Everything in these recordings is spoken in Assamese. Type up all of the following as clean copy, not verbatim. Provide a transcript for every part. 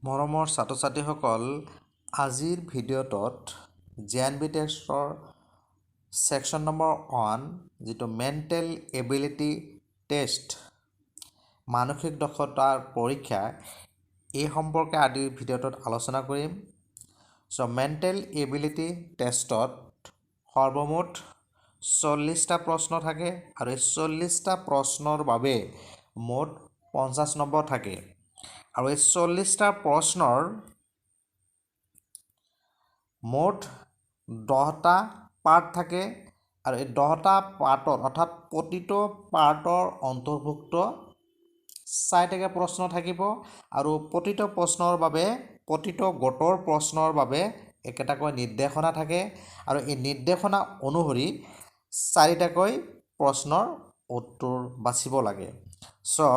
মৰমৰ ছাত্ৰ-ছাত্ৰীসকল আজিৰ ভিডিঅ'টোত জেএনবি টেষ্টৰ সেকশন নম্বৰ 1 যেটো মেণ্টেল এবিলিটি টেষ্ট মানসিক দক্ষতাৰ পৰীক্ষা এই সম্পৰ্কে আদিৰ ভিডিঅ'টোত আলোচনা কৰিম। সো মেণ্টেল এবিলিটি টেষ্টত সৰ্বমুঠ 40টা প্ৰশ্ন থাকে আৰু এই 40টা প্ৰশ্নৰ বাবে মুঠ 50 নম্বৰ থাকে। আৰু এই 40টা প্ৰশ্নৰ মুঠ 10টা পাৰ্ট থাকে আৰু এই 10টা পাৰ্টৰ অৰ্থাৎ প্ৰতিটো পাৰ্টৰ অন্তৰ্ভুক্ত 6টাকৈ প্ৰশ্ন থাকিব আৰু প্ৰতিটো প্ৰশ্নৰ বাবে প্ৰতিটো গোটৰ প্ৰশ্নৰ বাবে একেটাকৈ নিৰ্দেশনা থাকে আৰু এই নিৰ্দেশনা অনুসৰি 4টাকৈ প্ৰশ্নৰ উত্তৰ বাছিব লাগে। সো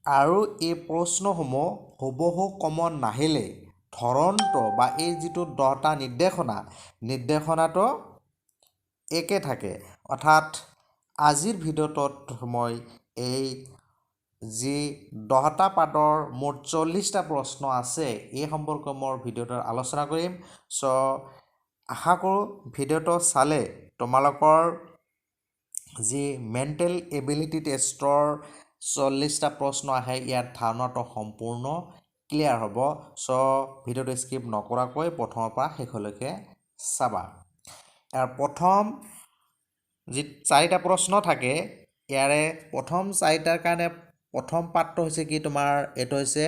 আৰু এই প্ৰশ্নসমূহ হুবহু কমন নাহিলে ধৰণটো বা এই যেটো 10টা নিৰ্দেশনাটো একে থাকে। অৰ্থাৎ আজিৰ ভিডিঅ'টোত মই এই যি 10টা পাৰ্টৰ মুঠ 40টা প্ৰশ্ন আছে এই সম্পৰ্কে মই ভিডিঅ'টোত আলোচনা কৰিম। সো আশা কৰোঁ ভিডিঅ'টো চালে তোমালোকৰ যি মেণ্টেল এবিলিটি টেষ্টৰ 40টা প্ৰশ্ন আহে ইয়াৰ ধাৰণাটো সম্পূৰ্ণ ক্লিয়াৰ হ'ব। সো ভিডিঅ'টো স্কিপ নকৰাকৈ প্ৰথমৰ পৰা শেষলৈকে চাবা। ইয়াৰ প্ৰথম যি 4টা প্ৰশ্ন থাকে ইয়াৰে প্ৰথম 4টাৰ কাৰণে প্ৰথম পাঠটো হৈছে কি তোমাৰ এটো হৈছে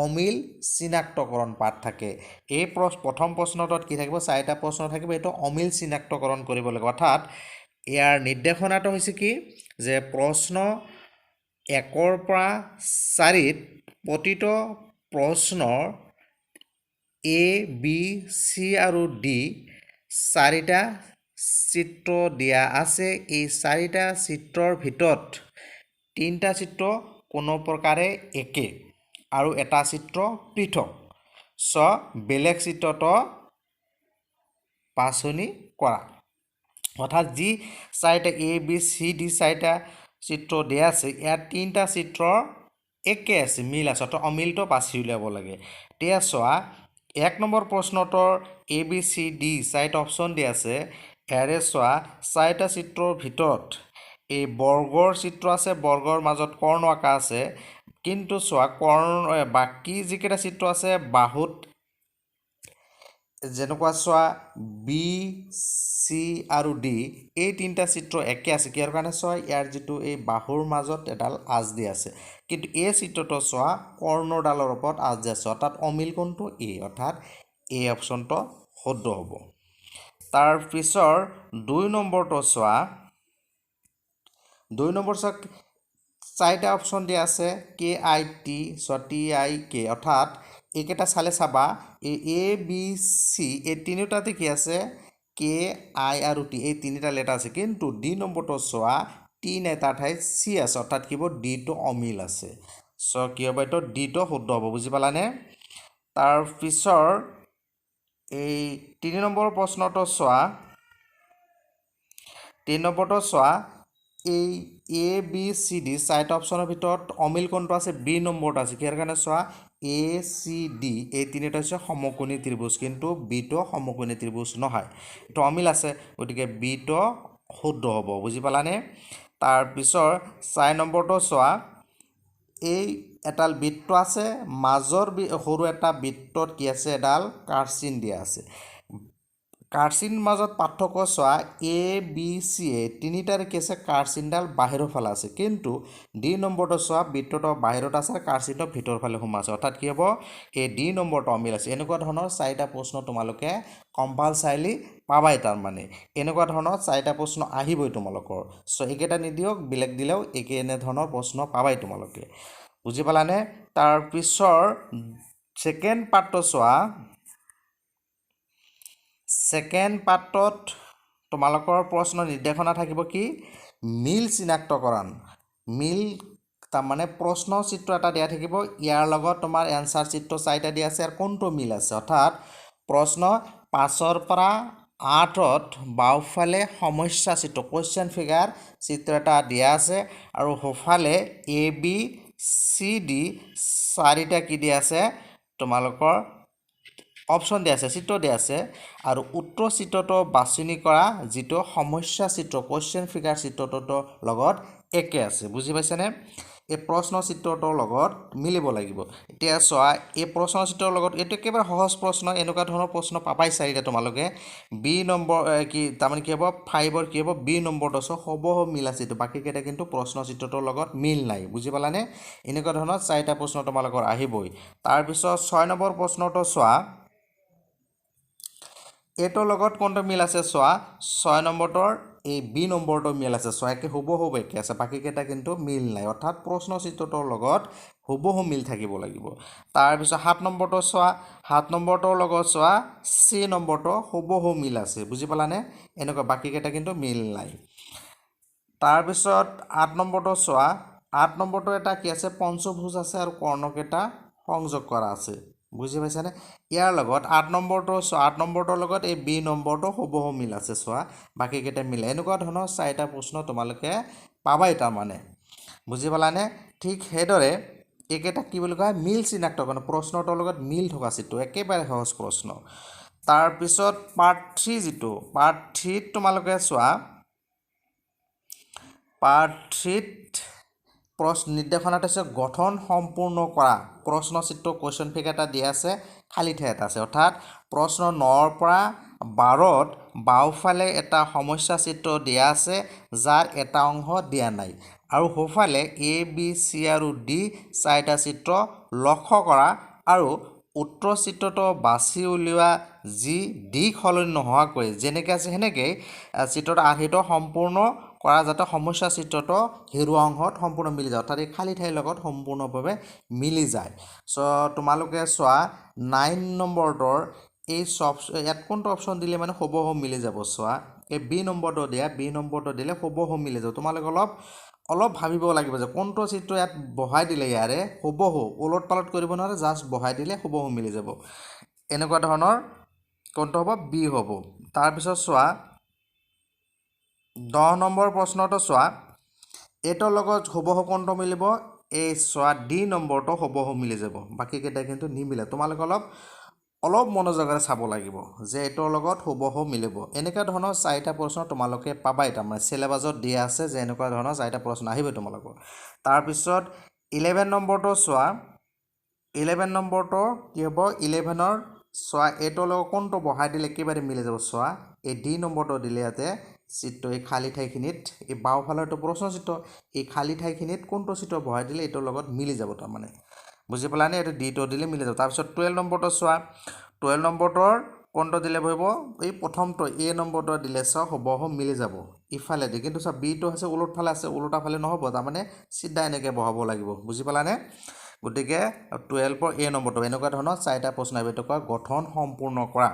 অমিল চিনাক্তকৰণ পাঠ থাকে। এই প্ৰথম প্ৰশ্নটোত কি থাকিব 4টা প্ৰশ্ন থাকিব এটো অমিল চিনাক্তকৰণ কৰিব লাগিব। অৰ্থাৎ ইয়াৰ নিৰ্দেশনাটো হৈছে কি যে প্ৰশ্ন 1ৰ পৰা 4ত প্ৰতিটো প্ৰশ্নৰ A, B, C আৰু D 4টা চিত্ৰ দিয়া আছে। এই 4টা চিত্ৰৰ ভিতৰত 3টা চিত্ৰ কোনো প্ৰকাৰে একে আৰু এটা চিত্ৰ পৃথক। সো বেলেগ চিত্ৰটো বাছনি কৰা। অৰ্থাৎ যি 4টা A, B, C, D 4টা চিত্ৰ দিয়া আছে ইয়াৰ 3টা চিত্ৰ একে আছে মিল আছে তো অমিলটো বাছি উলিয়াব লাগে। এতিয়া চোৱা 1 নম্বৰ প্ৰশ্নটোৰ A, B, C, D 4টা অপচন দিয়া আছে। ইয়াৰে চোৱা 4টা চিত্ৰৰ ভিতৰত এই বৰ্গৰ চিত্ৰ আছে, বৰ্গৰ মাজত কৰ্ণ আঁকা আছে, কিন্তু চোৱা কৰ্ণ বাকি যিকেইটা চিত্ৰ আছে বাহুত যেনেকুৱা চোৱা B, C আৰু D এই 3টা চিত্ৰ একে আছে। কিহৰ কাৰণে চোৱা ইয়াৰ যেটো এই বাহুৰ মাজত এডাল আঁচ দি আছে, কিন্তু এই চিত্ৰটো চোৱা কৰ্ণডালৰ ওপৰত আঁচ দি আছে। অৰ্থাৎ অমিল কোনটো A, অৰ্থাৎ এই অপচনটো শুদ্ধ হ'ব। তাৰ পিছৰ 2 নম্বৰটো চোৱা 2 নম্বৰ চোৱা 4টা অপচন দিয়া আছে KIT TIK অৰ্থাৎ এইকেইটা চালে চাবা এই A, B, C এই তিনিটাতে কি আছে KI আৰু T এই তিনিটা লেটাৰ আছে, কিন্তু D নম্বৰটো চোৱা T নাই তাৰ ঠাইত C আছে। অৰ্থাৎ কি হ'ব D টো অমিল আছে। সো কি হ'ব এইটো D টো শুদ্ধ হ'ব। বুজি পালানে? তাৰ পিছৰ এই 3 নম্বৰ প্ৰশ্নটো চোৱা 3 নম্বৰটো চোৱা এই A, B, C, D 4টা অপচনৰ ভিতৰত অমিল কোনটো আছে B নম্বৰটো আছে। কিহৰ কাৰণে চোৱা A, C, D এই তিনিটা হৈছে সমকোণী ত্ৰিভুজ, কিন্তু B টো সমকোণী ত্ৰিভুজ নহয়, এইটো অমিল আছে, গতিকে B টো শুদ্ধ হ'ব। বুজি পালানে? তাৰ পিছৰ 4 নম্বৰটো চোৱা এই এডাল বৃত্ত আছে, মাজৰ সৰু এটা বৃত্তত কি আছে এডাল কাৰ্চিন দিয়া আছে। কাৰ্চিন মাজত পাৰ্থক্য চোৱা A, B, C তিনিটাৰ কি আছে কাৰ্চিনডাল বাহিৰৰ ফালে আছে, কিন্তু D নম্বৰটো চোৱা বৃত্তটো বাহিৰত আছে কাৰ্চিনটো ভিতৰৰ ফালে সোমাই আছে। অৰ্থাৎ কি হ'ব এই D নম্বৰটো অমিল আছে। এনেকুৱা ধৰণৰ 4টা প্ৰশ্ন তোমালোকে কম্পালসাৰিলি পাবাই। তাৰ মানে এনেকুৱা ধৰণৰ 4টা প্ৰশ্ন আহিবই তোমালোকৰ। সো এইকেইটা নিদিয়ক বেলেগ দিলেও একে এনে ধৰণৰ প্ৰশ্ন পাবাই তোমালোকে। বুজি পালানে? তাৰ পিছৰ সেকেন্ড পাৰ্টটো চোৱা সেকেন্ড পাৰ্টত তোমালোকৰ প্ৰশ্ন নিৰ্দেশনা থাকিব কি মিল চিনাক্তকৰণ। মিল তাৰ মানে প্ৰশ্ন চিত্ৰ এটা দিয়া থাকিব, ইয়াৰ লগত তোমাৰ এনসাৰ চিত্ৰ 4টা দিয়া আছে আৰু কোনটো মিল আছে। অৰ্থাৎ প্ৰশ্ন 5ৰ পৰা 8ত বাওঁফালে সমস্যা চিত্ৰ কুৱেশ্যন ফিগাৰ চিত্ৰ এটা দিয়া আছে আৰু সোঁফালে A, B চি ডি চাৰিটা কি দিয়া আছে তোমালোকৰ অপশ্যন দিয়া আছে চিত্ৰ দিয়া আছে আৰু উত্তৰ চিত্ৰটো বাছনি কৰা যিটো সমস্যা চিত্ৰ কুৱেশ্যন ফিগাৰ চিত্ৰটোৰ লগত একে আছে বুজি পাইছেনে এই প্ৰশ্ন চিত্ৰটোৰ লগত মিলিব লাগিব এতিয়া চোৱা এই প্ৰশ্ন চিত্ৰৰ লগত এইটো একেবাৰে সহজ প্ৰশ্ন এনেকুৱা ধৰণৰ প্ৰশ্ন পাবাই চাৰিটা তোমালোকে বি নম্বৰ কি তাৰমানে কি হ'ব 5ৰ কি হ'ব বি নম্বৰটো হ'ব মিল আছে এইটো বাকীকেইটা কিন্তু প্ৰশ্ন চিত্ৰটোৰ লগত মিল নাই বুজি পালানে এনেকুৱা ধৰণৰ চাৰিটা প্ৰশ্ন তোমালোকৰ আহিবই তাৰপিছত 6 নম্বৰ প্ৰশ্নটো চোৱা এইটোৰ লগত কোনটো মিল আছে চোৱা 6 নম্বৰটোৰ এই বি নম্বৰটো মিল আছে চোৱা একে হুবহু একে আছে বাকীকেইটা কিন্তু মিল নাই অৰ্থাৎ প্ৰশ্ন চিত্ৰটোৰ লগত হুবহু মিল থাকিব লাগিব তাৰপিছত 7 নম্বৰটো চোৱা 7 নম্বৰটোৰ লগত চোৱা চি নম্বৰটো হুবহু মিল আছে বুজি পালানে এনেকুৱা বাকীকেইটা কিন্তু মিল নাই তাৰপিছত 8 নম্বৰটো চোৱা 8 নম্বৰটো এটা কি আছে পঞ্চভুজ আছে আৰু কৰ্ণকেইটা সংযোগ কৰা আছে বুজি পাইছানে ইয়াৰ লগত 8 নম্বৰটো চোৱা 8 নম্বৰটোৰ লগত এই বি নম্বৰটো হুবহু মিল আছে চোৱা বাকীকেইটা মিলে এনেকুৱা ধৰণৰ চাৰিটা প্ৰশ্ন তোমালোকে পাবাই তাৰমানে বুজি পালানে ঠিক সেইদৰে এইকেইটা কি বুলি কয় মিল চিনাক্তকৰণ প্ৰশ্নটোৰ লগত মিল থকা চিত্ৰ একেবাৰে সহজ প্ৰশ্ন তাৰপিছত পাৰ্ট 3 যিটো পাৰ্ট 3 তোমালোকে চোৱা পাৰ্ট 3 প্ৰশ্ন নিৰ্দেশনাত আছে গঠন সম্পূৰ্ণ কৰা প্ৰশ্ন চিত্ৰ কুৱেশ্যন ফিগাৰ এটা দিয়া আছে খালী ঠাই এটা আছে অৰ্থাৎ প্ৰশ্ন 9ৰ পৰা 12ত বাওঁফালে এটা সমস্যা চিত্ৰ দিয়া আছে যাৰ এটা অংশ দিয়া নাই আৰু সোঁফালে এ বি চি আৰু ডি চাৰিটা চিত্ৰ লক্ষ্য কৰা আৰু উত্তৰ চিত্ৰটো বাছি উলিওৱা যি দিশ সলনি নোহোৱাকৈ যেনেকৈ আছে সেনেকৈ চিত্ৰটো আৰ্হিটো সম্পূৰ্ণ কৰা যাতে সমস্যা চিত্ৰটো হেৰুৱা অংশত সম্পূৰ্ণ মিলি যায় অৰ্থাৎ এই খালী ঠাইৰ লগত সম্পূৰ্ণভাৱে মিলি যায় তোমালোকে চোৱা 9 নম্বৰটোৰ এই ইয়াত কোনটো অপশ্যন দিলে মানে হুবহু মিলি যাব চোৱা এই বি নম্বৰটো দিয়া বি নম্বৰটো দিলে হুবহু মিলি যাব তোমালোকে অলপ ভাবিব লাগিব যে কোনটো চিত্ৰ ইয়াত বহাই দিলে ইয়াৰে হুবহু ওলট পালট কৰিব নোৱাৰে জাষ্ট বহাই দিলে হুবহু মিলি যাব এনেকুৱা ধৰণৰ কোনটো হ'ব বি হ'ব তাৰপিছত চোৱা 10 নম্বৰ প্ৰশ্নটো চোৱা এইটোৰ লগত হুবহু কোনটো মিলিব এই চোৱা ডি নম্বৰটো হুবহু মিলি যাব বাকীকেইটা কিন্তু নিমিলে তোমালোকে অলপ মনোযোগেৰে চাব লাগিব যে এইটোৰ লগত হুবহু মিলিব এনেকুৱা ধৰণৰ চাৰিটা প্ৰশ্ন তোমালোকে পাবাই তাৰমানে চিলেবাছত দিয়া আছে যে এনেকুৱা ধৰণৰ চাৰিটা প্ৰশ্ন আহিব তোমালোকৰ তাৰপিছত 11 নম্বৰটো চোৱা 11 নম্বৰটো কি হ'ব 11ৰ চোৱা এইটোৰ লগত কোনটো বহাই দিলে একেবাৰে মিলি যাব চোৱা এই ডি নম্বৰটো দিলে ইয়াতে চিত্ৰ এই খালী ঠাইখিনিত এই বাওঁফালৰটো প্ৰশ্ন চিত্ৰ এই খালী ঠাইখিনিত কোনটো চিত্ৰ বহাই দিলে এইটোৰ লগত মিলি যাব তাৰমানে বুজি পালানে এইটো ডিটো দিলে মিলি যাব তাৰপিছত 12 নম্বৰটো চোৱা 12 নম্বৰটোৰ কোনটো দিলে বহিব এই প্ৰথমটো এ নম্বৰটো দিলে চোৱা হুবহু মিলি যাব ইফালে দি কিন্তু চোৱা বিটো আছে ওলট ফালে আছে ওলোটা ফালে নহ'ব তাৰমানে চিধা এনেকৈ বহাব লাগিব বুজি পালানে গতিকে 12ৰ এ নম্বৰটো এনেকুৱা ধৰণৰ চাৰিটা প্ৰশ্ন আহিব এইটো কয় গঠন সম্পূৰ্ণ কৰা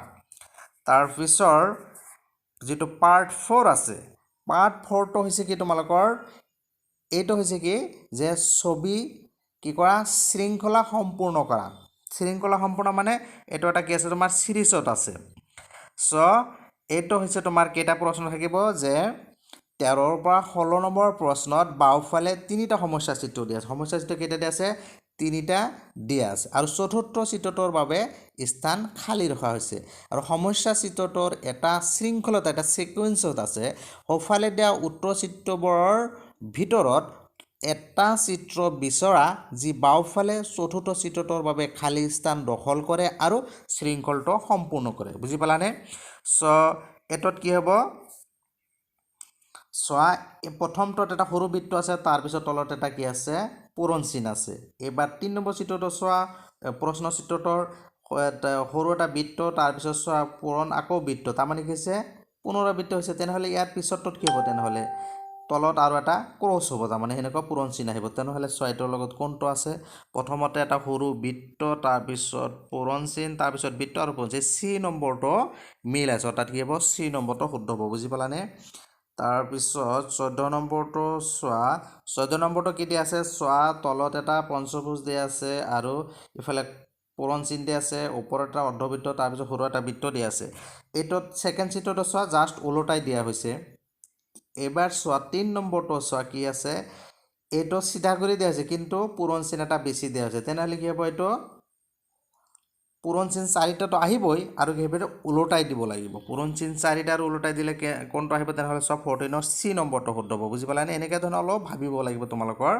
তাৰপিছৰ যিটো পাৰ্ট 4 আছে পাৰ্ট 4টো হৈছে কি তোমালোকৰ এইটো হৈছে কি যে ছবি কি কৰা শৃংখলা সম্পূৰ্ণ কৰা শৃংখলা সম্পূৰ্ণ মানে এইটো এটা কি আছে তোমাৰ সিৰিজত আছে এইটো হৈছে তোমাৰ কেইটা প্ৰশ্ন থাকিব যে 13ৰ পৰা 16 নম্বৰ প্ৰশ্নত বাওঁফালে তিনিটা সমস্যা চিত্ৰ দিয়া আছে সমস্যা চিত্ৰ কেইটা দিয়া আছে তিনিটা দিয়া আছে আৰু চতুৰ্থ চিত্ৰটোৰ বাবে স্থান খালী ৰখা হৈছে আৰু সমস্যা চিত্ৰটোৰ এটা শৃংখলতা এটা সিকুৱেন্সত আছে সোঁফালে দিয়া উত্তৰ চিত্ৰবোৰৰ ভিতৰত এটা চিত্ৰ বিচৰা যি বাওঁফালে চতুৰ্থ চিত্ৰটোৰ বাবে খালী স্থান দখল কৰে আৰু শৃংখলটো সম্পূৰ্ণ কৰে বুজি পালানে এটোত কি হ'ব চোৱা প্ৰথমটোত এটা সৰু বৃত্ত আছে তাৰপিছত তলত এটা কি আছে পূৰণ চিন আছে এবাৰ 3 নম্বৰ চিত্ৰটো চোৱা প্ৰশ্ন চিত্ৰটোৰ সৰু এটা বৃত্ত তাৰপিছত চোৱা পূৰণ আকৌ বৃত্ত তাৰমানে কি হৈছে পুনৰাবৃত্তি হৈছে তেনেহ'লে ইয়াৰ পিছৰটোত কি হ'ব তেনেহ'লে তলত আৰু এটা ক্ৰছ হ'ব তাৰমানে সেনেকুৱা পূৰণ চিন আহিব তেনেহ'লে ছয়টোৰ লগত কোনটো আছে প্ৰথমতে এটা সৰু বৃত্ত তাৰপিছত পূৰণ চিন তাৰপিছত বৃত্ত আৰু পূৰণ চিন চি নম্বৰটো মিল আছে অৰ্থাৎ কি হ'ব চি নম্বৰটো শুদ্ধ হ'ব বুজি পালানে তাৰপিছত 14 নম্বৰটো চোৱা 14 নম্বৰটো কি দিয়া আছে চোৱা তলত এটা পঞ্চভুজ দিয়া আছে আৰু ইফালে পূৰণ চিন দিয়া আছে ওপৰত এটা অৰ্ধবৃত্ত তাৰপিছত সৰু এটা বৃত্ত দিয়া আছে এইটোত ছেকেণ্ড চিত্ৰটো চোৱা জাষ্ট ওলোটাই দিয়া হৈছে এবাৰ চোৱা 3 নম্বৰটো চোৱা কি আছে এইটো চিধা কৰি দিয়া হৈছে কিন্তু পূৰণ চিন এটা বেছি দিয়া হৈছে তেনেহ'লে কি হ'ব এইটো পূৰণ চিন চাৰিটাটো আহিবই আৰু কি হ'ব ওলোটাই দিব লাগিব পূৰণ চিন চাৰিটা আৰু ওলোটাই দিলে কোনটো আহিব তেনেহ'লে চব 14ৰ চি নম্বৰটো শুদ্ধ হ'ব বুজি পালানে এনেকৈ ধৰণৰ অলপ ভাবিব লাগিব তোমালোকৰ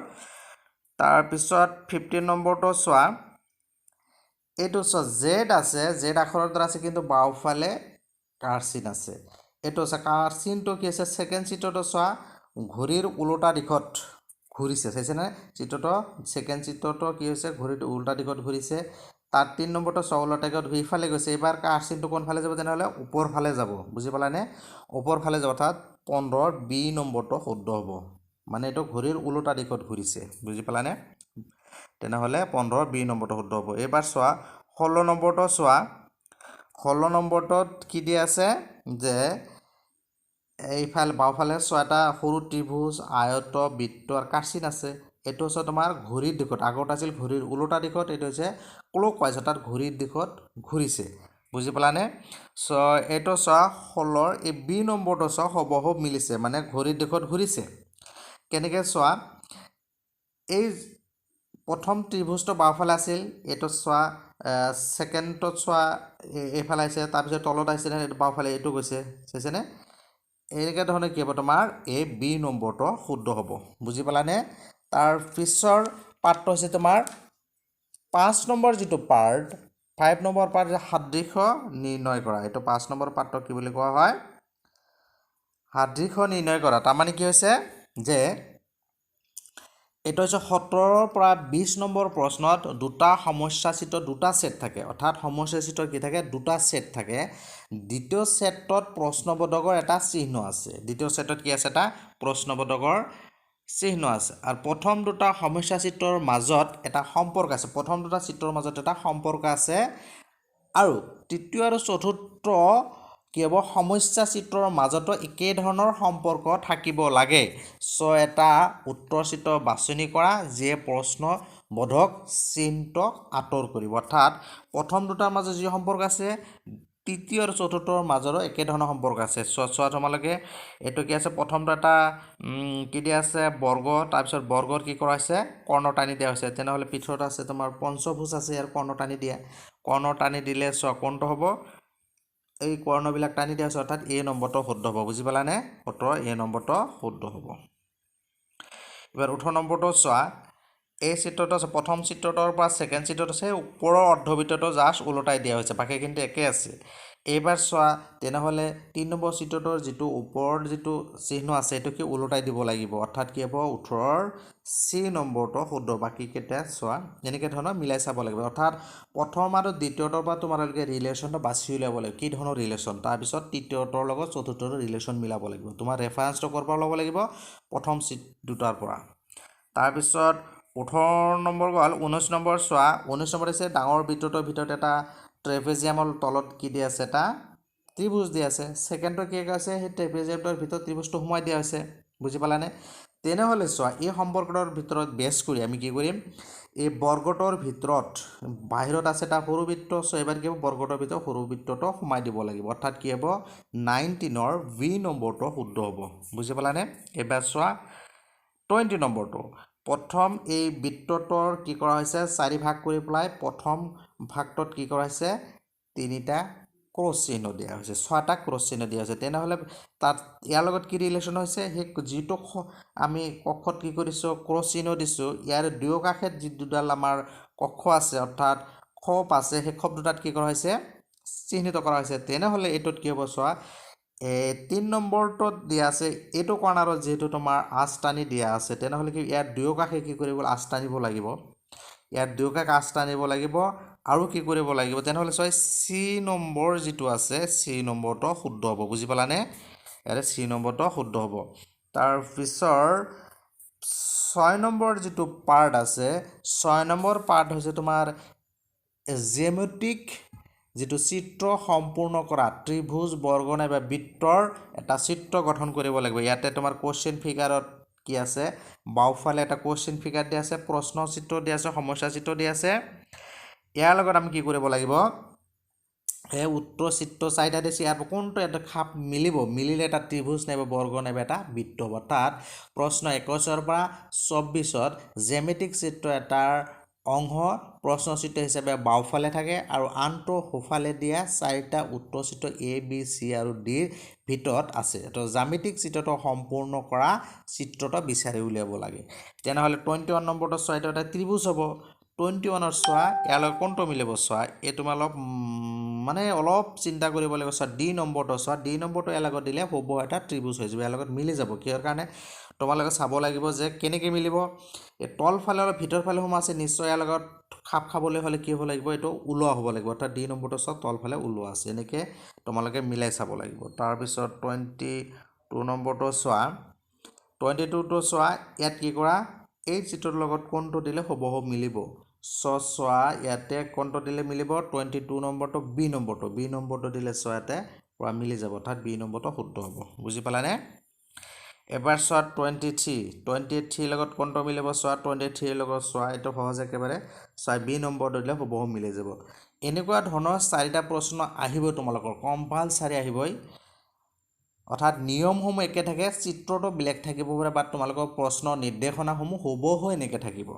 তাৰপিছত 15 নম্বৰটো চোৱা এইটো চোৱা জেড আছে জেড আখৰৰ দ্বাৰা আছে কিন্তু বাওঁফালে কাৰ চিন আছে এইটো আছে কাৰ চিনটো কি আছে ছেকেণ্ড চিটতো চোৱা ঘড়ীৰ ওলোটা দিশত ঘূৰিছে চাইছেনে চিত্ৰটো ছেকেণ্ড চিত্ৰটো কি হৈছে ঘড়ীটো ওলোটা দিশত ঘূৰিছে তাৰ 3 নম্বৰটো ওলোটাকে ইফালে গৈছে এবাৰ কাৰ চিনটো কোনফালে যাব তেনেহ'লে ওপৰ ফালে যাব বুজি পালানে ওপৰ ফালে যাব অৰ্থাৎ 15 বি নম্বৰটো শুদ্ধ হ'ব মানে এইটো ঘড়ীৰ ওলোটা দিশত ঘূৰিছে বুজি পালানে তেনেহ'লে 15 বি নম্বৰটো শুদ্ধ হ'ব এবাৰ চোৱা 16 নম্বৰটো চোৱা 16 নম্বৰটোত কি দিয়া আছে যে এইফালে বাওঁফালে চোৱা এটা সৰু ত্ৰিভুজ আয়ত বৃত্ত আৰু কাৰ চিন আছে এইটো হৈছে তোমাৰ ঘড়ীৰ দিশত আগত আছিল ঘড়ীৰ ওলোটা দিশত এইটো হৈছে ক্লক ৱাইজ অৰ্থাৎ ঘড়ীৰ দিশত ঘূৰিছে বুজি পালানে চ' এইটো চোৱা 16ৰ এই বি নম্বৰটো চোৱা হুবহু মিলিছে মানে ঘড়ীৰ দিশত ঘূৰিছে কেনেকৈ চোৱা এই প্ৰথম ত্ৰিভুজটো বাওঁফালে আছিল এইটো চোৱা ছেকেণ্ডত চোৱা এইফালে আহিছে তাৰপিছত তলত আহিছিলে এইটো বাওঁফালে এইটো গৈছে চাইছেনে এনেকৈ ধৰণে কি হ'ব তোমাৰ এই বি নম্বৰটো শুদ্ধ হ'ব বুজি পালানে তাৰ পিছৰ পাৰ্টটো হৈছে তোমাৰ 5 নম্বৰ যিটো পাৰ্ট 5 নম্বৰ পাৰ্ট সাদৃশ্য নিৰ্ণয় কৰা এইটো 5 নম্বৰ পাৰ্টটো কি বুলি কোৱা হয় সাদৃশ্য নিৰ্ণয় কৰা তাৰমানে কি হৈছে যে এইটো হৈছে 17ৰ পৰা 20 নম্বৰ প্ৰশ্নত দুটা সমস্যা চিত্ৰ দুটা সেট থাকে অৰ্থাৎ সমস্যা চিত্ৰ কি থাকে দুটা সেট থাকে দ্বিতীয় সেটত প্ৰশ্নবোধকৰ এটা চিহ্ন আছে দ্বিতীয় সেটত কি আছে এটা প্ৰশ্নবোধকৰ চিহ্ন আছে আৰু প্ৰথম দুটা সমস্যা চিত্ৰৰ মাজত এটা সম্পৰ্ক আছে প্ৰথম দুটা চিত্ৰৰ মাজত এটা সম্পৰ্ক আছে আৰু তৃতীয় আৰু চতুৰ্থ কি হ'ব সমস্যা চিত্ৰৰ মাজতো একে ধৰণৰ সম্পৰ্ক থাকিব লাগে চ' এটা উত্তৰ চিত্ৰ বাছনি কৰা যিয়ে প্ৰশ্নবোধক চিহ্নক আঁতৰ কৰিব অৰ্থাৎ প্ৰথম দুটাৰ মাজত যি সম্পৰ্ক আছে তৃতীয় আৰু চতুৰ্থৰ মাজৰো একে ধৰণৰ সম্পৰ্ক আছে চোৱা তোমালোকে এইটো কি আছে প্ৰথমটো এটা কি দিয়া আছে বৰ্গ তাৰপিছত বৰ্গৰ কি কৰা হৈছে কৰ্ণ টানি দিয়া হৈছে তেনেহ'লে পিছত আছে তোমাৰ পঞ্চভুজ আছে ইয়াৰ কৰ্ণ টানি দিয়া কৰ্ণ টানি দিলে চোৱা কোনটো হ'ব এই কৰ্ণবিলাক টানি দিয়া হৈছে অৰ্থাৎ এ নম্বৰটো শুদ্ধ হ'ব বুজি পালানে 17 এ নম্বৰটো শুদ্ধ হ'ব এবাৰ 18 নম্বৰটো চোৱা এই চিত্ৰটো আছে প্ৰথম চিত্ৰটোৰ পৰা ছেকেণ্ড চিত্ৰত আছে ওপৰৰ অৰ্ধবৃত্তটো জাষ্ট ওলোটাই দিয়া হৈছে বাকী কিন্তু একে আছে এইবাৰ চোৱা তেনেহ'লে 3 নম্বৰ চিত্ৰটোৰ যিটো ওপৰৰ যিটো চিহ্ন আছে এইটো কি ওলোটাই দিব লাগিব অৰ্থাৎ কি হ'ব 18ৰ চি নম্বৰটো শুদ্ধ বাকী কেইটা চোৱা এনেকৈ ধৰণৰ মিলাই চাব লাগিব অৰ্থাৎ প্ৰথম আৰু দ্বিতীয়টোৰ পৰা তোমালোকে ৰিলেশ্যনটো বাছি উলিয়াব লাগিব কি ধৰণৰ ৰিলেশ্যন তাৰপিছত তৃতীয়টোৰ লগত চতুৰ্থটোৰ ৰিলেশ্যন মিলাব লাগিব তোমাৰ ৰেফাৰেঞ্চটো ক'ৰ পৰা ল'ব লাগিব প্ৰথম চিট দুটাৰ পৰা তাৰপিছত 18 নম্বৰ গ'ল 19 নম্বৰ চোৱা 19 নম্বৰ আছে ডাঙৰ বৃত্তটোৰ ভিতৰত এটা ট্ৰেপেজিয়ামৰ তলত কি দিয়া আছে এটা ত্ৰিভুজ দিয়া আছে ছেকেণ্ডটো কি আছে সেই ট্ৰেপেজিয়ামটোৰ ভিতৰত ত্ৰিভুজটো সোমাই দিয়া হৈছে বুজি পালানে তেনেহ'লে চোৱা এই সম্পৰ্কটোৰ ভিতৰত বেছ কৰি আমি কি কৰিম এই বৰ্গটোৰ ভিতৰত বাহিৰত আছে এটা সৰু বৃত্ত চ' এবাৰ কি হ'ব বৰ্গটোৰ ভিতৰত সৰু বৃত্তটো সোমাই দিব লাগিব অৰ্থাৎ কি হ'ব 19ৰ বি নম্বৰটো শুদ্ধ হ'ব বুজি পালানে এবাৰ চোৱা 20 নম্বৰটো প্ৰথম এই বৃত্তটোৰ কি কৰা হৈছে 4 ভাগ কৰি পেলাই প্ৰথম ভাগটোত কি কৰা হৈছে 3টা ক্ৰছ চিহ্ন দিয়া হৈছে 6টা ক্ৰছ চিহ্ন দিয়া হৈছে তেনেহ'লে তাত ইয়াৰ লগত কি ৰিলেশ্যন হৈছে সেই যিটো আমি কক্ষত কি কৰিছোঁ ক্ৰছ চিহ্ন দিছোঁ ইয়াৰ দুয়ো কাষে যি দুডাল আমাৰ কক্ষ আছে অৰ্থাৎ খোপ আছে সেই খোপ দুটাত কি কৰা হৈছে চিহ্নিত কৰা হৈছে তেনেহ'লে এইটোত কি হ'ব চোৱা 3 নম্বৰটোত দিয়া আছে এইটো কৰ্ণাৰত যেহেতু তোমাৰ আঁচ টানি দিয়া আছে তেনেহ'লে কি ইয়াৰ দুয়ো কাষে কি কৰিব আঁচ টানিব লাগিব ইয়াৰ দুয়ো কাষে আঁচ টানিব লাগিব আৰু কি কৰিব লাগিব তেনেহ'লে চোৱা চি নম্বৰ যিটো আছে চি নম্বৰটো শুদ্ধ হ'ব বুজি পালানে ইয়াৰে চি নম্বৰটো শুদ্ধ হ'ব তাৰপিছৰ 6 নম্বৰ যিটো পাৰ্ট আছে 6 নম্বৰ পাৰ্ট হৈছে তোমাৰ জিঅ'মেট্ৰিক যিটো চিত্ৰ সম্পূৰ্ণ কৰা ত্ৰিভুজ বৰ্গ নাইবা বৃত্তৰ এটা চিত্ৰ গঠন কৰিব লাগিব ইয়াতে তোমাৰ কোৱেশ্চন ফিগাৰত কি আছে বাওঁফালে এটা কোৱেশ্চন ফিগাৰ দিয়া আছে প্ৰশ্ন চিত্ৰ দিয়া আছে সমস্যা চিত্ৰ দিয়া আছে ইয়াৰ লগত আমি কি কৰিব লাগিব এই উত্তৰ চিত্ৰ চাৰিটা দিছে ইয়াৰ কোনটো এটা খাপ মিলিব মিলিলে এটা ত্ৰিভুজ নাইবা বৰ্গ নাইবা এটা বৃত্ত হ'ব তাত প্ৰশ্ন 21 পৰা 24 জ্যামিতিক চিত্ৰ এটাৰ অংশ প্ৰশ্নচিত্ৰ হিচাপে বাওঁফালে থাকে আৰু আনটো সোঁফালে দিয়া চাৰিটা উত্তৰ চিত্ৰ এ বি চি আৰু ডিৰ ভিতৰত আছে তো জ্যামিতিক চিত্ৰটো সম্পূৰ্ণ কৰা চিত্ৰটো বিচাৰি উলিয়াব লাগে তেনেহ'লে 21 নম্বৰটো চোৱা এটা ত্ৰিভুজ হ'ব 21 চোৱা ইয়ালৈ কোনটো মিলিব চোৱা এই তোমালোক মানে অলপ চিন্তা কৰিব লাগিব চোৱা ডি নম্বৰটো চোৱা ডি নম্বৰটো ইয়াৰ লগত দিলে হ'ব এটা ত্ৰিভুজ হৈ যাব ইয়াৰ লগত মিলি যাব কিহৰ কাৰণে তোমালোকে চাব লাগিব যে কেনেকৈ মিলিব এই তলফালে আৰু ভিতৰফালে সোমা আছে নিশ্চয় ইয়াৰ লগত খাপ খাবলৈ হ'লে কি হ'ব লাগিব এইটো ওলোৱা হ'ব লাগিব অৰ্থাৎ ডি নম্বৰটো চোৱা তলফালে ওলোৱা আছে এনেকৈ তোমালোকে মিলাই চাব লাগিব তাৰপিছত 22 নম্বৰটো চোৱা 22টো চোৱা ইয়াত কি কৰা এই চিত্ৰৰ লগত কোনটো দিলে হ'ব মিলিব চোৱা ইয়াতে কোনটো দিলে মিলিব 22 নম্বৰটো বি নম্বৰটো দিলে চোৱা ইয়াতে পৰা মিলি যাব অৰ্থাৎ বি নম্বৰটো শুদ্ধ হ'ব বুজি পালানে এবাৰ চোৱা 23 লগত কোনটো মিলিব চোৱা 23 লগত চোৱা এইটো সহজ একেবাৰে চোৱা বি নম্বৰটো দিলে হ'ব মিলি যাব এনেকুৱা ধৰণৰ চাৰিটা প্ৰশ্ন আহিব তোমালোকৰ কম্পালসাৰি আহিবই অৰ্থাৎ নিয়মসমূহ একে থাকে চিত্ৰটো বেলেগ থাকিব পাৰে বা তোমালোকৰ প্ৰশ্ন নিৰ্দেশনাসমূহ হুবহু এনেকৈ থাকিব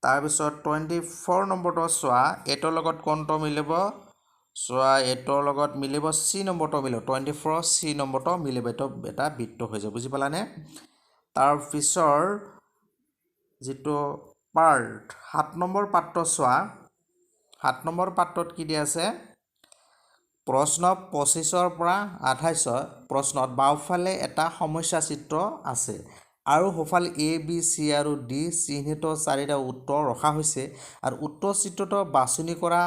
তাৰপিছত 24 নম্বৰটো চোৱা এইটোৰ লগত কোনটো মিলিব চোৱা এইটোৰ লগত মিলিব চি নম্বৰটো মিলিব 24 চি নম্বৰটো মিলিব এইটো এটা বৃত্ত হৈ যাব বুজি পালানে তাৰপিছৰ যিটো পাৰ্ট 7 নম্বৰ পাৰ্টটো চোৱা 7 নম্বৰ পাৰ্টত কি দিয়া আছে প্ৰশ্ন 25 পৰা 28 প্ৰশ্নত বাওঁফালে এটা সমস্যা চিত্ৰ আছে আৰু সোঁফালে এ বি চি আৰু ডি চিহ্নিত চাৰিটা উত্তৰ ৰখা হৈছে আৰু উত্তৰ চিত্ৰটো বাছনি কৰা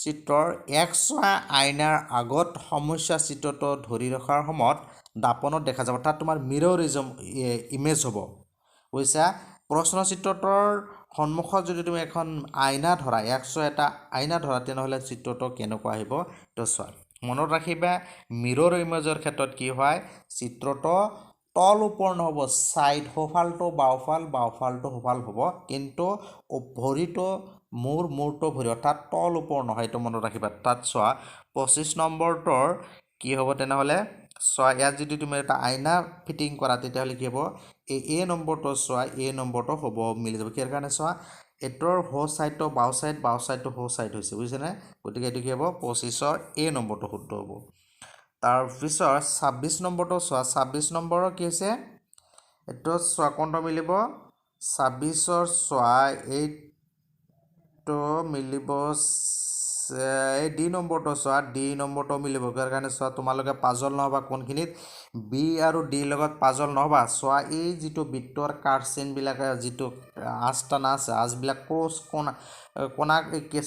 চিত্ৰৰ একচোৱা আইনাৰ আগত সমস্যা চিত্ৰটো ধৰি ৰখাৰ সময়ত দাপনত দেখা যাব অৰ্থাৎ তোমাৰ মিৰৰ ইমেজ হ'ব বুজিছা প্ৰশ্ন চিত্ৰটোৰ সন্মুখত যদি তুমি এখন আইনা ধৰা এটা আইনা ধৰা তেনেহ'লে চিত্ৰটো কেনেকুৱা আহিব তো চোৱা মনত ৰাখিবা মিৰৰ ইমেজৰ ক্ষেত্ৰত কি হয় চিত্ৰটো তল ওপৰ নহ'ব সাইড সোঁফালটো বাওঁফালটো সোঁফাল হ'ব কিন্তু ভৰিটো মূৰটো ভৰি অৰ্থাৎ তল ওপৰ নহয় এইটো মনত ৰাখিবা তাত চোৱা 25 নম্বৰটোৰ কি হ'ব তেনেহ'লে চোৱা ইয়াত যদি তুমি এটা আইনা ফিটিং কৰা তেতিয়াহ'লে কি হ'ব এই এ নম্বৰটো চোৱা এ নম্বৰটো হ'ব মিলি যাব কিহৰ কাৰণে চোৱা এইটোৰ সো চাইডটো বাওঁ চাইডটো সো চাইড হৈছে বুজিছেনে গতিকে এইটো কি হ'ব 25ৰ এ নম্বৰটো শুদ্ধ হ'ব তাৰপিছত 26 নম্বৰটো চোৱা 26 নম্বৰৰ কি হৈছে এইটো চোৱা কোনটো মিলিব 26ৰ চোৱা এইটো মিলিব এই ডি নম্বৰটো চোৱা ডি নম্বৰটো মিলিব কিহৰ কাৰণে চোৱা তোমালোকে পাজল নহ'বা কোনখিনিত বি আৰু ডি লগত পাজল নহ'বা চোৱা এই যিটো বৃত্তৰ কাৰ্চিনবিলাকে যিটো আঁচটানা আছে আঁচবিলাক ক্ৰছ কোনা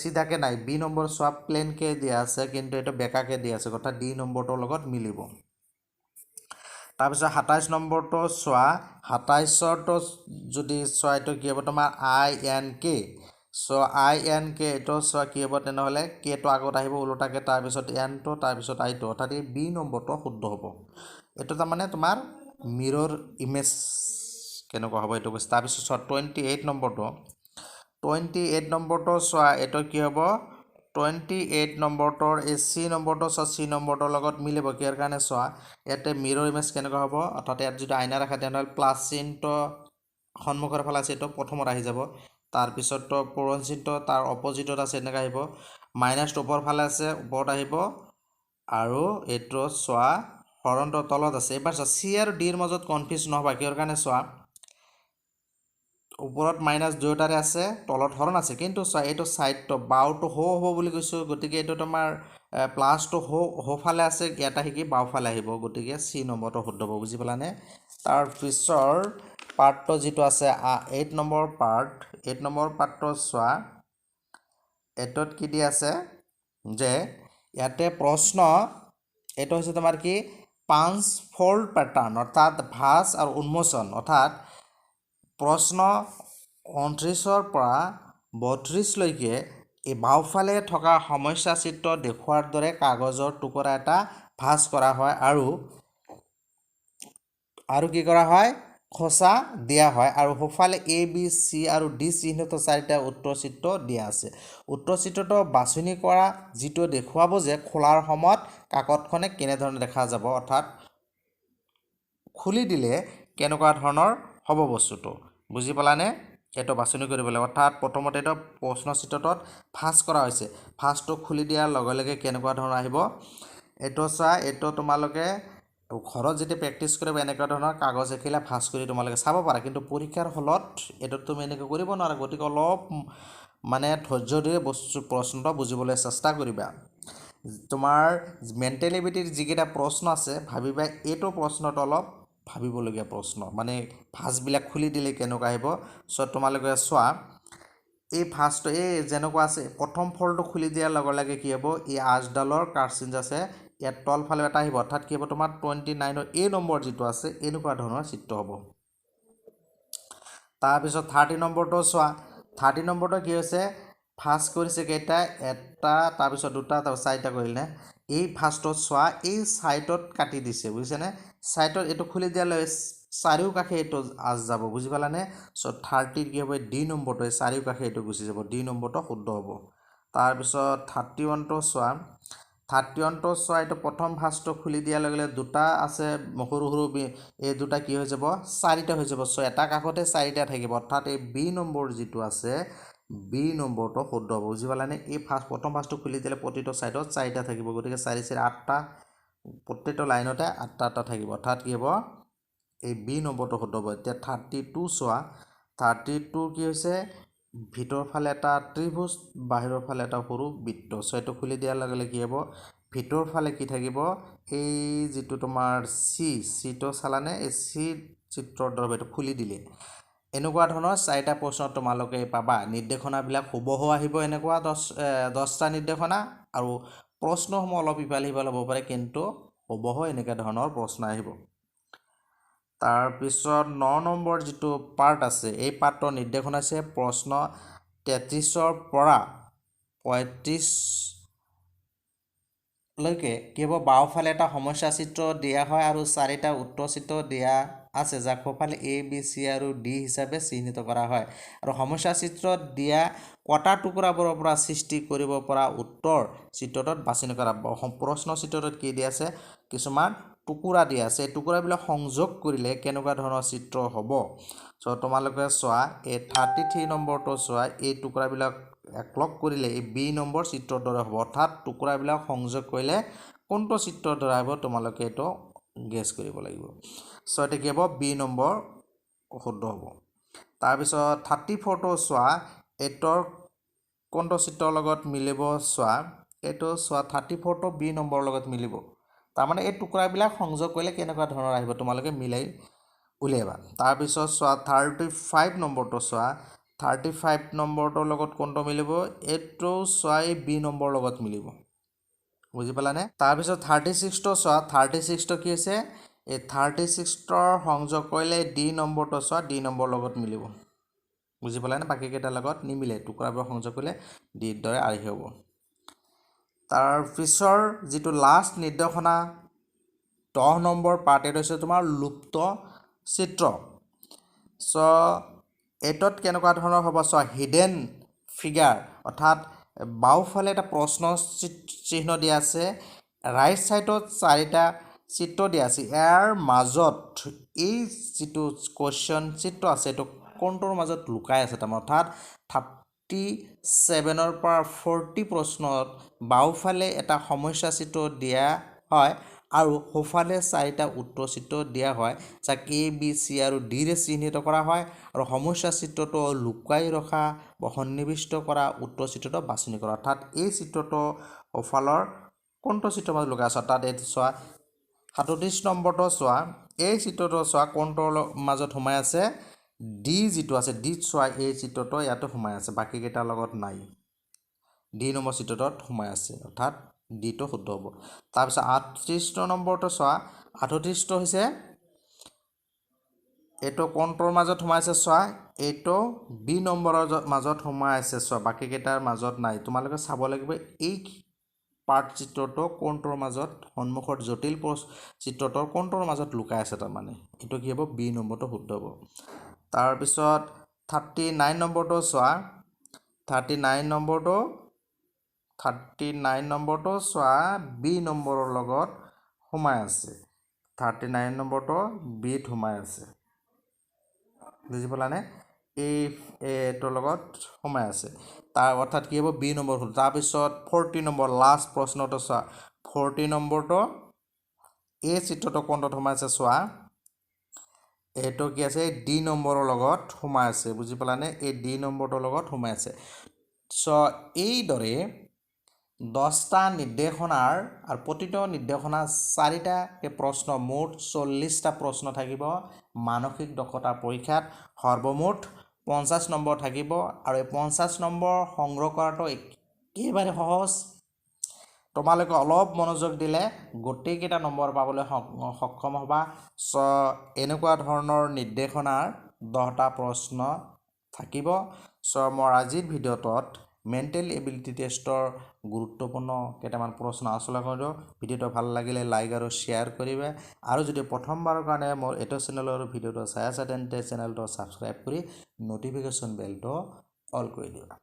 চিধাকৈ নাই বি নম্বৰ চোৱা প্লেনকৈ দিয়া আছে কিন্তু এইটো বেকাকৈ দিয়া আছে অৰ্থাৎ ডি নম্বৰটোৰ লগত মিলিব তাৰপিছত 27 নম্বৰটো চোৱা 27ৰটো যদি চোৱা এইটো কি হ'ব তোমাৰ INK চ' INK এইটো চোৱা কি হ'ব তেনেহ'লে কেটো আগত আহিব ওলোটাকৈ তাৰপিছত এনটো তাৰপিছত আইটো অৰ্থাৎ এই বি নম্বৰটো শুদ্ধ হ'ব এইটো তাৰমানে তোমাৰ মিৰৰ ইমেজ কেনেকুৱা হ'ব এইটো কৈছে তাৰপিছত চোৱা 28 নম্বৰটো চোৱা এইটো কি হ'ব 28 নম্বৰটোৰ এই চি নম্বৰটো চোৱা চি নম্বৰটোৰ লগত মিলিব কিহৰ কাৰণে চোৱা ইয়াতে মিৰৰ ইমেজ কেনেকুৱা হ'ব অৰ্থাৎ ইয়াত যদি আইনা ৰাখে তেনেহ'লে প্লাছ চিনটো সন্মুখৰ ফালে আছে এইটো প্ৰথমত আহি যাব তাৰপিছততো পূৰণ চিনটো তাৰ অপজিটত আছে এনেকৈ আহিব মাইনাছটো ওপৰ ফালে আছে ওপৰত আহিব আৰু এইটো চোৱা হৰণটো তলত আছে এবাৰ চোৱা চি আৰু ডিৰ মাজত কনফিউজ নহ'বা কিহৰ কাৰণে চোৱা ওপৰত মাইনাছ দুয়োটাৰে আছে তলত হৰণ আছে কিন্তু চোৱা এইটো ছাইডটো বাওঁটো সৌ হ'ব বুলি কৈছোঁ গতিকে এইটো তোমাৰ প্লাছটো সোঁফালে আছে ইয়াত আহি কি বাওঁফালে আহিব গতিকে চি নম্বৰটো শুদ্ধ হ'ব বুজি পালানে তাৰপিছৰ পাৰ্টটো যিটো আছে 8 নম্বৰ পাৰ্টটো চোৱা এইটোত কি দি আছে যে ইয়াতে প্ৰশ্ন এইটো হৈছে তোমাৰ কি 5 ফল্ড পেটাৰ্ণ অৰ্থাৎ ভাঁজ আৰু উন্মোচন অৰ্থাৎ প্ৰশ্ন 29 পৰা 32 লৈকে এই বাওঁফালে থকা সমস্যা চিত্ৰ দেখুওৱাৰ দৰে কাগজৰ টুকুৰা এটা ভাঁজ কৰা হয় আৰু কি কৰা হয় খচা দিয়া হয় আৰু সোঁফালে এ বি চি আৰু ডি চিহ্নিত চাৰিটা উত্তৰ চিত্ৰ দিয়া আছে উত্তৰ চিত্ৰটো বাছনি কৰা যিটো দেখুৱাব যে খোলাৰ সময়ত কাকতখনে কেনেধৰণে দেখা যাব অৰ্থাৎ খুলি দিলে কেনেকুৱা ধৰণৰ হ'ব বস্তুটো বুজি পালানে এইটো বাছনি কৰিব লাগিব অৰ্থাৎ প্ৰথমতে এইটো প্ৰশ্ন চিত্ৰটোত ফাঁচ কৰা হৈছে ফাঁচটো খুলি দিয়াৰ লগে লগে কেনেকুৱা ধৰণৰ আহিব এইটো চোৱা এইটো তোমালোকে ঘৰত যেতিয়া প্ৰেক্টিছ কৰিব এনেকুৱা ধৰণৰ কাগজ এখিলা ভাঁজ কৰি তোমালোকে চাব পাৰা কিন্তু পৰীক্ষাৰ হলত এইটো তুমি এনেকৈ কৰিব নোৱাৰা গতিকে অলপ মানে ধৈৰ্য ধৰি প্ৰশ্নটো বুজিবলৈ চেষ্টা কৰিবা তোমাৰ মেণ্টেল এবিলিটিৰ যিকেইটা প্ৰশ্ন আছে ভাবিবা এইটো প্ৰশ্নটো অলপ ভাবিবলগীয়া প্ৰশ্ন মানে ভাঁজবিলাক খুলি দিলে কেনেকুৱা আহিব চ' তোমালোকে চোৱা এই ভাঁজটো এই যেনেকুৱা আছে প্ৰথম ফলটো খুলি দিয়াৰ লগে লগে কি হ'ব এই আঁচডালৰ কাৰ্চিন আছে ইয়াত তলফালে এটা আহিব অৰ্থাৎ কি হ'ব তোমাৰ 29ৰ এ নম্বৰ যিটো আছে এনেকুৱা ধৰণৰ চিত্ৰ হ'ব তাৰপিছত 30 নম্বৰটো চোৱা 30 নম্বৰটো কি হৈছে ফাঁচ কৰিছে কেইটা এটা তাৰপিছত দুটা তাৰপিছত চাৰিটা কৰিলে এই ফাৰ্ষ্টত চোৱা এই ছাইডত কাটি দিছে বুজিছেনে ছাইডত এইটো খুলি দিয়ালৈ চাৰিওকাষে এইটো আঁচ যাব বুজি পালানে চ' 30 কি হ'ব ডি নম্বৰটো চাৰিওকাষে এইটো গুচি যাব ডি নম্বৰটো শুদ্ধ হ'ব তাৰপিছত 31টো চোৱা 31টো চোৱা এইটো প্ৰথম ভাঁজটো খুলি দিয়াৰ লগে লগে দুটা আছে সৰু সৰু এই দুটা কি হৈ যাব চাৰিটা হৈ যাব চ' এটা কাষতে চাৰিটা থাকিব অৰ্থাৎ এই বি নম্বৰ যিটো আছে বি নম্বৰটো শুদ্ধ হ'ব বুজি পালানে এই প্ৰথম ভাঁজটো খুলি দিলে প্ৰতিটো ছাইডত চাৰিটা থাকিব গতিকে 4 4 8টা প্ৰত্যেকটো লাইনতে 8টা থাকিব অৰ্থাৎ কি হ'ব এই বি নম্বৰটো শুদ্ধ হ'ব এতিয়া 32 চোৱা 32 কি হৈছে ভিতৰ ফালে এটা ত্ৰিভুজ বাহিৰৰ ফালে এটা সৰু বৃত্ত চ' এইটো খুলি দিয়াৰ লগে লগে কি হ'ব ভিতৰ ফালে কি থাকিব এই যিটো তোমাৰ চিটো চালানে এই চি চিত্ৰৰ দৰে এইটো খুলি দিলে এনেকুৱা ধৰণৰ চাৰিটা প্ৰশ্ন তোমালোকে পাবা নিৰ্দেশনাবিলাক হুবহু আহিব এনেকুৱা 10টা নিৰ্দেশনা আৰু প্ৰশ্নসমূহ অলপ ইফালে সিফালে হ'ব পাৰে কিন্তু হুবহু এনেকুৱা ধৰণৰ প্ৰশ্ন আহিব তাৰপিছত 9 নম্বৰ যিটো পাৰ্ট আছে এই পাৰ্টৰ নিৰ্দেশনা আছে প্ৰশ্ন 33ৰ পৰা 35 লৈকে কেৱল বাওঁফালে এটা সমস্যা চিত্ৰ দিয়া হয় আৰু চাৰিটা উত্তৰ চিত্ৰ দিয়া আছে যাক সোঁফালে এ বি চি আৰু ডি হিচাপে চিহ্নিত কৰা হয় আৰু সমস্যা চিত্ৰত দিয়া কটা টুকুৰাবোৰৰ পৰা সৃষ্টি কৰিব পৰা উত্তৰ চিত্ৰটোত বাছনি কৰা প্ৰশ্ন চিত্ৰটোত কি দিয়া আছে কিছুমান টুকুৰা দিয়া আছে এই টুকুৰাবিলাক সংযোগ কৰিলে কেনেকুৱা ধৰণৰ চিত্ৰ হ'ব চ' তোমালোকে চোৱা এই 33 নম্বৰটো চোৱা এই টুকুৰাবিলাক একলগ কৰিলে এই বি নম্বৰ চিত্ৰৰ দৰে হ'ব অৰ্থাৎ টুকুৰাবিলাক সংযোগ কৰিলে কোনটো চিত্ৰৰ দৰে হ'ব তোমালোকে এইটো গেছ কৰিব লাগিব চ' এতিয়া কি হ'ব বি নম্বৰ শুদ্ধ হ'ব তাৰপিছত 34টো চোৱা এইটোৰ কোনটো চিত্ৰৰ লগত মিলিব চোৱা এইটো চোৱা 34টো বি নম্বৰৰ লগত মিলিব তাৰমানে এই টুকুৰাবিলাক সংযোগ কৰিলে কেনেকুৱা ধৰণৰ আহিব তোমালোকে মিলাই উলিয়াবা তাৰপিছত চোৱা 35 নম্বৰটো চোৱা 35 নম্বৰটোৰ লগত কোনটো মিলিব এইটো চোৱা এই বি নম্বৰৰ লগত মিলিব বুজি পালানে তাৰপিছত 36টো চোৱা 36টো কি আছে এই 36ৰ সংযোগ কৰিলে ডি নম্বৰটো চোৱা ডি নম্বৰৰ লগত মিলিব বুজি পালানে বাকী কেইটাৰ লগত নিমিলে টুকুৰাবোৰ সংযোগ কৰিলে ডিৰ দৰে আৰ্হি হ'ব তাৰপিছৰ যিটো লাষ্ট নিৰ্দেশনা 10 নম্বৰ পাৰ্ট এইটো হৈছে তোমাৰ লুপ্ত চিত্ৰ চ' এইটোত কেনেকুৱা ধৰণৰ হ'ব চোৱা হিডেন ফিগাৰ অৰ্থাৎ বাওঁফালে এটা প্ৰশ্ন চিহ্ন দিয়া আছে ৰাইট ছাইডত চাৰিটা চিত্ৰ দিয়া আছে ইয়াৰ মাজত এই যিটো কুৱেশ্যন চিত্ৰ আছে এইটো কোনটোৰ মাজত লুকাই আছে তাৰমানে অৰ্থাৎ 37ৰ পৰা 40 প্ৰশ্নত বাওঁফালে এটা সমস্যা চিত্ৰ দিয়া হয় আৰু সোঁফালে চাৰিটা উত্তৰ চিত্ৰ দিয়া হয় যাক এ বি চি আৰু ডিৰে চিহ্নিত কৰা হয় আৰু সমস্যা চিত্ৰটো লুকাই ৰখা বা সন্নিৱিষ্ট কৰা উত্তৰ চিত্ৰটো বাছনি কৰা অৰ্থাৎ এই চিত্ৰটো সোঁফালৰ কোনটো চিত্ৰৰ মাজত লুকাই আছে অৰ্থাৎ এইটো চোৱা 37 নম্বৰটো চোৱা এই চিত্ৰটো চোৱা কোনটোৰ মাজত সোমাই আছে ডি যিটো আছে ডিত চোৱা এই চিত্ৰটো ইয়াতে সোমাই আছে বাকী কেইটাৰ লগত নাই ডি নম্বৰ চিত্ৰটোত সোমাই আছে অৰ্থাৎ ডিটো শুদ্ধ হ'ব তাৰপিছত 38 নম্বৰটো চোৱা 38টো হৈছে এইটো কোনটোৰ মাজত সোমাইছে চোৱা এইটো বি নম্বৰৰ মাজত সোমাই আছে চোৱা বাকী কেইটাৰ মাজত নাই তোমালোকে চাব লাগিব এই পাৰ্ট চিত্ৰটো কোনটোৰ মাজত সন্মুখৰ জটিল চিত্ৰটোৰ কোনটোৰ মাজত লুকাই আছে তাৰমানে এইটো কি হ'ব বি নম্বৰটো শুদ্ধ হ'ব তাৰপিছত 39 নম্বৰটো চোৱা 39 নম্বৰটো চোৱা বি নম্বৰৰ লগত সোমাই আছে 39 নম্বৰটো বিত সোমাই আছে বুজি পালানে এইটোৰ লগত সোমাই আছে তাৰ অৰ্থাৎ কি হ'ব বি নম্বৰ হ'ল তাৰপিছত 40 নম্বৰ লাষ্ট প্ৰশ্নটো চোৱা 40 নম্বৰটো এই চিত্ৰটো কোনটোত সোমাই আছে চোৱা এইটো কি আছে ডি নম্বৰৰ লগত সোমাই আছে বুজি পালানে এই ডি নম্বৰটোৰ লগত সোমাই আছে চ' এইদৰে 10টা নিৰ্দেশনাৰ আৰু প্ৰতিটো নিৰ্দেশনা 4টাকৈ প্ৰশ্ন মুঠ 40টা প্ৰশ্ন থাকিব মানসিক দক্ষতা পৰীক্ষাত সৰ্বমুঠ 50 নম্বৰ থাকিব আৰু এই 50 নম্বৰ সংগ্ৰহ কৰাটো একেবাৰে সহজ তোমালোকে অলপ মনোযোগ দিলে গোটেইকেইটা নম্বৰ পাবলৈ সক্ষম হ'বা এনেকুৱা ধৰণৰ নিৰ্দেশনাৰ 10টা প্ৰশ্ন থাকিব মোৰ আজিৰ ভিডিঅ'টোত মেণ্টেল এবিলিটি টেষ্টৰ গুৰুত্বপূৰ্ণ কেইটামান প্ৰশ্ন আলোচনা কৰিলোঁ ভিডিঅ'টো ভাল লাগিলে লাইক আৰু শ্বেয়াৰ কৰিবা আৰু যদি প্ৰথমবাৰৰ কাৰণে মোৰ এইটো চেনেলৰ ভিডিঅ'টো চাই আছা তেন্তে চেনেলটো ছাবস্ক্ৰাইব কৰি ন'টিফিকেশ্যন বেলটো অল কৰি দিবা